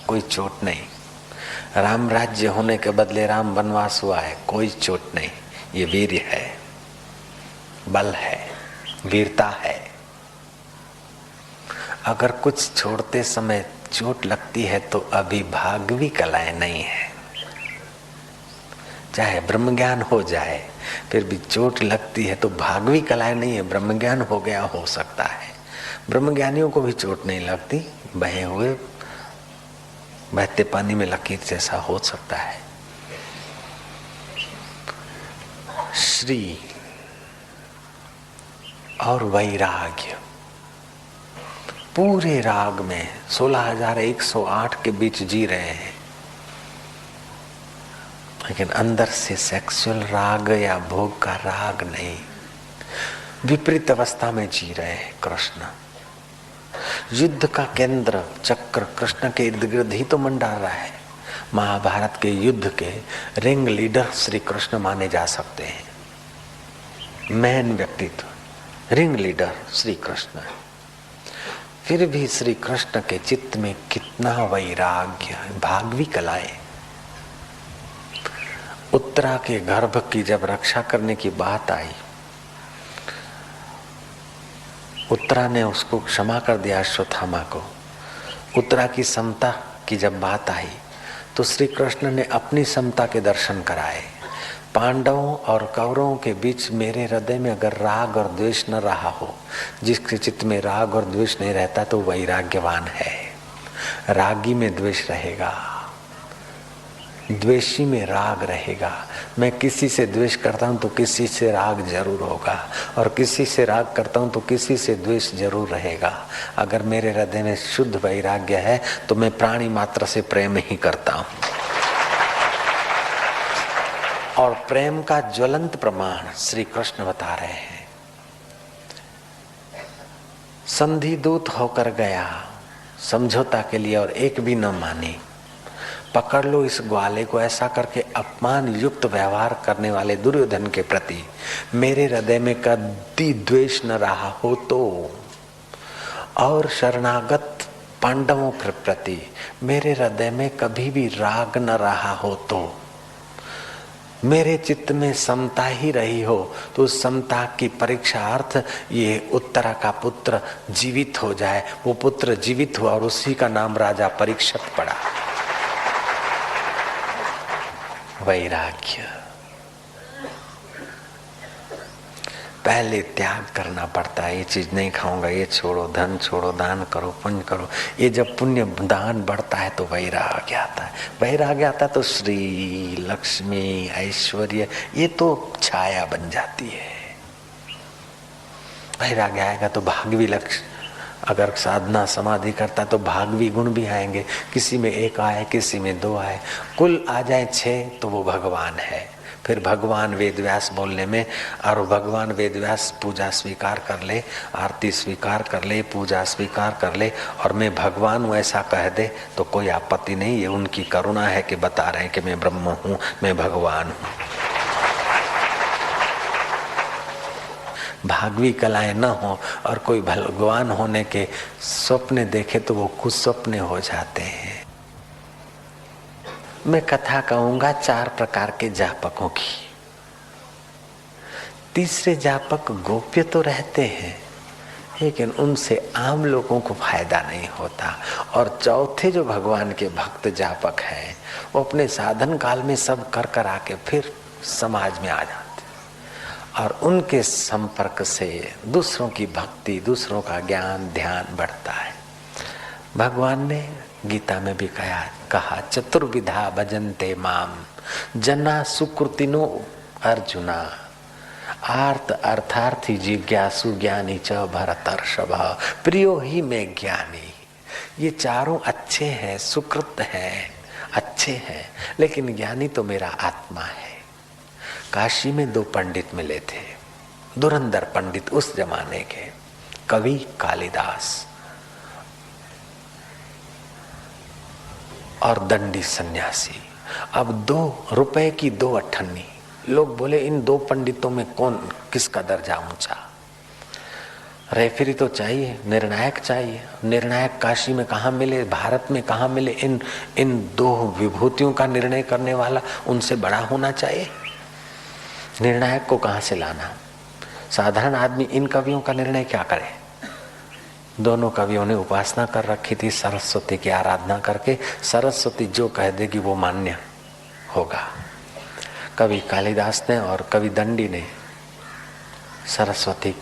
Speaker 1: कोई चोट नहीं। राम राज्य होने के बदले राम वनवास हुआ है, कोई चोट नहीं। ये वीर्य है, बल है, वीरता है। अगर कुछ छोड़ते समय चोट लगती है तो अभी भागवी कलाएं नहीं है। चाहे ब्रह्म ज्ञान हो जाए, फिर भी चोट लगती है तो भागवी कलाएं नहीं है, ब्रह्म ज्ञान हो गया हो सकता है। ब्रह्म ज्ञानियों को भी चोट नहीं लगती, बहे हुए बहते पानी में लकीर जैसा हो सकता है। श्री और वैराग्य, पूरे राग में 16,108 के बीच जी रहे हैं, लेकिन अंदर से सेक्सुअल राग या भोग का राग नहीं, विपरीत अवस्था में जी रहे हैं कृष्ण। युद्ध का केंद्र चक्र कृष्ण के इर्द गिर्द ही तो मंडरा रहा है। महाभारत के युद्ध के रिंग लीडर श्री कृष्ण माने जा सकते हैं, मैन व्यक्तित्व रिंग लीडर श्री कृष्ण। फिर भी श्री कृष्ण के चित्त में कितना वैराग्य, भागवी कलाएं। उत्तरा के गर्भ की जब रक्षा करने की बात आई, उत्तरा ने उसको क्षमा कर दिया अश्वत्थामा को। उत्तरा की समता की जब बात आई तो श्री कृष्ण ने अपनी समता के दर्शन कराए। पांडवों और कौरवों के बीच मेरे हृदय में अगर राग और द्वेष न रहा हो, जिसके चित्त में राग और द्वेष नहीं रहता तो वैराग्यवान है। रागी में द्वेष रहेगा, द्वेषी में राग रहेगा। मैं किसी से द्वेष करता हूं तो किसी से राग जरूर होगा, और किसी से राग करता हूं तो किसी से द्वेष जरूर रहेगा। अगर मेरे हृदय में शुद्ध वैराग्य है तो मैं प्राणी मात्र से प्रेम ही करता हूं। और प्रेम का ज्वलंत प्रमाण श्री कृष्ण बता रहे हैं। संधि दूत होकर गया समझौता के लिए और एक भी न मानी। पकड़ लो इस ग्वाले को, ऐसा करके अपमान युक्त व्यवहार करने वाले दुर्योधन के प्रति मेरे हृदय में कभी द्वेष न रहा हो तो, और शरणागत पांडवों के प्रति मेरे हृदय में कभी भी राग न रहा हो तो, मेरे चित्त में समता ही रही हो तो उस समता की परीक्षार्थ ये उत्तरा का पुत्र जीवित हो जाए। वो पुत्र जीवित हुआ और उसी का नाम राजा परीक्षित पड़ा। वैराग्य पहले त्याग करना पड़ता है। ये चीज नहीं खाऊंगा, ये छोड़ो, धन छोड़ो, दान करो, पुण्य करो। ये जब पुण्य दान बढ़ता है तो वैराग्य आता है। वैराग्य आता तो श्री लक्ष्मी ऐश्वर्य ये तो छाया बन जाती है। वैराग्य आएगा तो भागवी लक्ष्य, अगर साधना समाधि करता तो भागवी गुण भी आएंगे। किसी में एक आए, किसी में दो आए, कुल आ जाए 6 तो वो भगवान है। फिर भगवान वेदव्यास बोलने में, और भगवान वेदव्यास पूजा स्वीकार कर ले, आरती स्वीकार कर ले, पूजा स्वीकार कर ले, और मैं भगवान हूँ ऐसा कह दे तो कोई आपत्ति नहीं। ये उनकी करुणा है कि बता रहे हैं कि मैं ब्रह्म हूँ, मैं भगवान हूँ। भागवी कलाएं न हो और कोई भगवान होने के स्वप्न देखे तो वो कुछ स्वप्न हो जाते हैं। मैं कथा कहूंगा 4 प्रकार के जापकों की। तीसरे जापक गोप्य तो रहते हैं लेकिन उनसे आम लोगों को फायदा नहीं होता। और चौथे जो भगवान के भक्त जापक हैं वो अपने साधन काल में सब कर कर आके फिर समाज में आ जाते, और उनके संपर्क से दूसरों की भक्ति, दूसरों का ज्ञान ध्यान बढ़ता है। भगवान ने गीता में भी कहा चतुर्विधा भजन्ते माम जना सुकृतिनो अर्जुना आर्त अर्थार्थी जिज्ञासु ज्ञानी च भरतर्षभ प्रियो ही में ज्ञानी। ये चारों अच्छे हैं, सुकृत हैं, अच्छे हैं, लेकिन ज्ञानी तो मेरा आत्मा है। काशी में 2 पंडित मिले थे, धुरंधर पंडित उस जमाने के, कवि कालिदास और दंडी सन्यासी। अब 2 रुपए की 2 अठन्नी। लोग बोले इन 2 पंडितों में कौन किसका दर्जा ऊंचा। रेफरी तो चाहिए, निर्णायक चाहिए। निर्णायक काशी में कहाँ मिले, भारत में कहाँ मिले। इन 2 विभूतियों का निर्णय करने वाला उनसे बड़ा होना चाहिए। निर्णायक को कहाँ से लाना। साधारण आदमी इन कवियों का निर्णय क्या करे। दोनों कवियों ने उपासना कर रखी थी सरस्वती की आराधना करके। सरस्वती जो कह देगी वो मान्य होगा। कवि कालिदास ने और कवि दंडी ने सरस्वती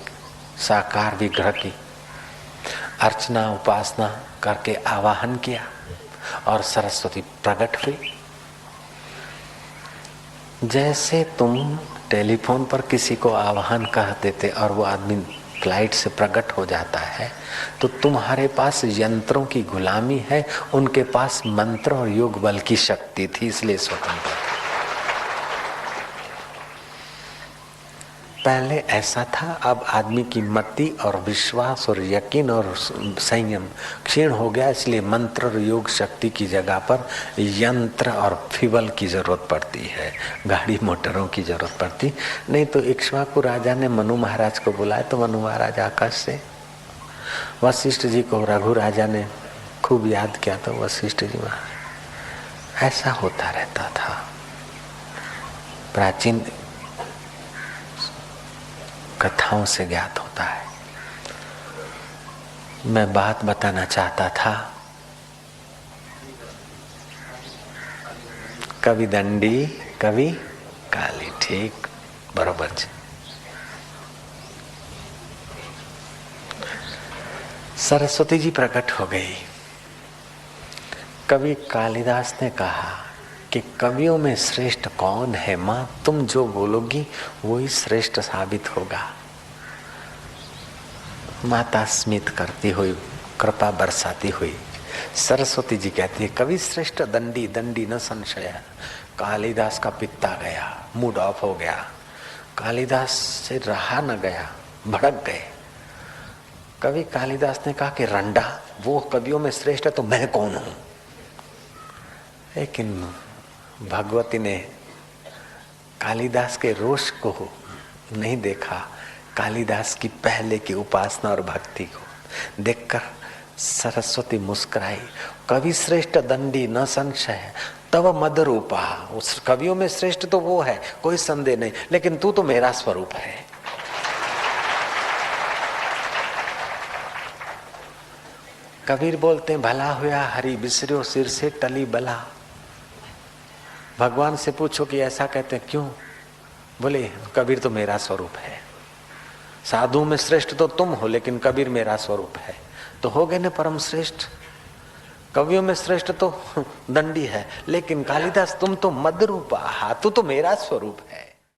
Speaker 1: साकार विग्रह की अर्चना उपासना करके आवाहन किया और सरस्वती प्रकट हुई। जैसे तुम टेलीफोन पर किसी को आवाहन कह देते और वो आदमी फ्लाइट से प्रकट हो जाता है, तो तुम्हारे पास यंत्रों की गुलामी है, उनके पास मंत्र और योग बल की शक्ति थी, इसलिए स्वतंत्र। पहले ऐसा था, अब आदमी की मति और विश्वास और यकीन और संयम क्षीण हो गया, इसलिए मंत्र और योग शक्ति की जगह पर यंत्र और फ्यूल की जरूरत पड़ती है, गाड़ी मोटरों की जरूरत पड़ती। नहीं तो इक्ष्वाकु राजा ने मनु महाराज को बुलाया तो मनु महाराज आकाश से, वशिष्ठ जी को रघु राजा ने खूब याद किया तो वशिष्ठ जी महाराज। ऐसा होता रहता था। प्राचीन कथाओं से ज्ञात होता है। मैं बात बताना चाहता था, कवि दंडी कवि काली, ठीक बरोबर છે। सरस्वती जी प्रकट हो गई। कवि कालिदास ने कहा कि कवियों में श्रेष्ठ कौन है माँ, तुम जो बोलोगी वही श्रेष्ठ साबित होगा। माता स्मित करती हुई, कृपा बरसाती हुई सरस्वती जी कहती है, कवि श्रेष्ठ दंडी, दंडी न संशय। कालिदास का पित्ता गया, मूड ऑफ हो गया, कालिदास से रहा न गया, भड़क गए। कवि कालिदास ने कहा कि रंडा, वो कवियों में श्रेष्ठ है तो मैं कौन हूं। लेकिन भगवती ने कालिदास के रोष को नहीं देखा, कालिदास की पहले की उपासना और भक्ति को देखकर सरस्वती मुस्कुराई। कवि श्रेष्ठ दंडी न संशय तव मद रूपा, उस कवियों में श्रेष्ठ तो वो है, कोई संदेह नहीं, लेकिन तू तो मेरा स्वरूप है। कबीर बोलते हैं, भला हुआ हरि बिसरियो सिर से टली बला। भगवान से पूछो कि ऐसा कहते हैं क्यों, बोले कबीर तो मेरा स्वरूप है। साधु में श्रेष्ठ तो तुम हो, लेकिन कबीर मेरा स्वरूप है, तो हो गए न परम श्रेष्ठ। कवियों में श्रेष्ठ तो दंडी है, लेकिन कालिदास तुम तो मद रूपा, तू तो मेरा स्वरूप है।